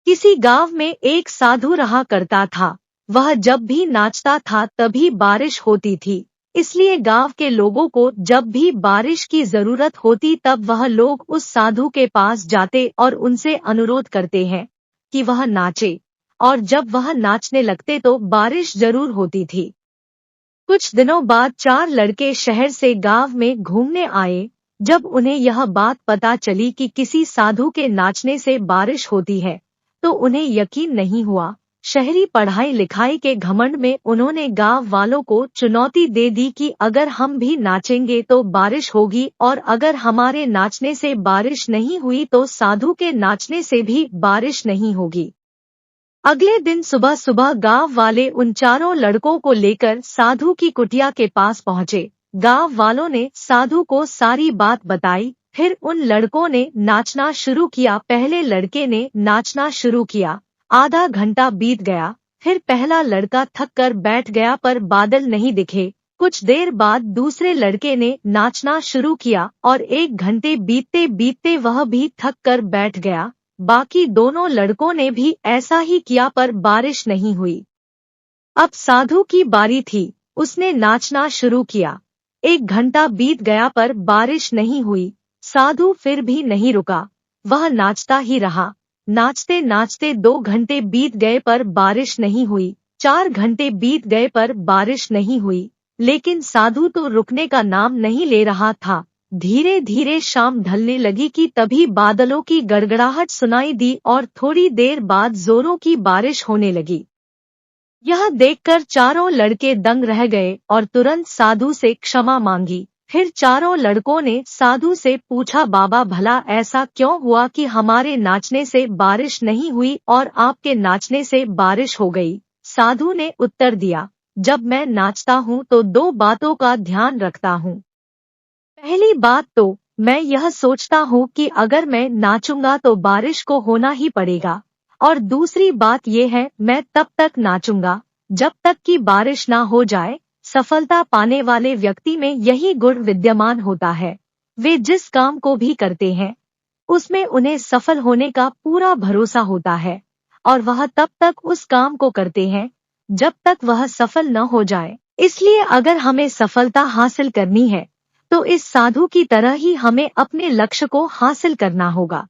किसी गांव में एक साधु रहा करता था। वह जब भी नाचता था तभी बारिश होती थी। इसलिए गांव के लोगों को जब भी बारिश की जरूरत होती तब वह लोग उस साधु के पास जाते और उनसे अनुरोध करते हैं कि वह नाचे, और जब वह नाचने लगते तो बारिश जरूर होती थी। कुछ दिनों बाद 4 लड़के शहर से गांव में घूमने आए। जब उन्हें यह बात पता चली कि किसी साधु के नाचने से बारिश होती है, तो उन्हें यकीन नहीं हुआ। शहरी पढ़ाई लिखाई के घमंड में उन्होंने गांव वालों को चुनौती दे दी कि अगर हम भी नाचेंगे तो बारिश होगी, और अगर हमारे नाचने से बारिश नहीं हुई तो साधु के नाचने से भी बारिश नहीं होगी। अगले दिन सुबह सुबह गांव वाले उन चारों लड़कों को लेकर साधु की कुटिया के पास पहुंचे। गांव वालों ने साधु को सारी बात बताई। फिर उन लड़कों ने नाचना शुरू किया। पहले लड़के ने नाचना शुरू किया। आधा घंटा बीत गया। फिर पहला लड़का थक कर बैठ गया पर बादल नहीं दिखे। कुछ देर बाद दूसरे लड़के ने नाचना शुरू किया और 1 घंटे बीतते बीतते वह भी थक कर बैठ गया। बाकी दोनों लड़कों ने भी ऐसा ही किया पर बारिश नहीं हुई। अब साधु की बारी थी। उसने नाचना शुरू किया। 1 घंटा बीत गया पर बारिश नहीं हुई। साधु फिर भी नहीं रुका। वह नाचता ही रहा। नाचते नाचते 2 घंटे बीत गए पर बारिश नहीं हुई। 4 घंटे बीत गए पर बारिश नहीं हुई। लेकिन साधु तो रुकने का नाम नहीं ले रहा था। धीरे धीरे शाम ढलने लगी कि तभी बादलों की गड़गड़ाहट सुनाई दी और थोड़ी देर बाद जोरों की बारिश होने लगी। यह देखकर चारों लड़के दंग रह गए और तुरंत साधु से क्षमा मांगी। फिर चारों लड़कों ने साधु से पूछा, बाबा भला ऐसा क्यों हुआ कि हमारे नाचने से बारिश नहीं हुई और आपके नाचने से बारिश हो गई? साधु ने उत्तर दिया, जब मैं नाचता हूँ तो 2 बातों का ध्यान रखता हूँ। पहली बात तो मैं यह सोचता हूँ कि अगर मैं नाचूंगा तो बारिश को होना ही पड़ेगा, और दूसरी बात यह है मैं तब तक नाचूंगा जब तक कि बारिश ना हो जाए। सफलता पाने वाले व्यक्ति में यही गुण विद्यमान होता है। वे जिस काम को भी करते हैं उसमें उन्हें सफल होने का पूरा भरोसा होता है, और वह तब तक उस काम को करते हैं जब तक वह सफल न हो जाए। इसलिए अगर हमें सफलता हासिल करनी है तो इस साधु की तरह ही हमें अपने लक्ष्य को हासिल करना होगा।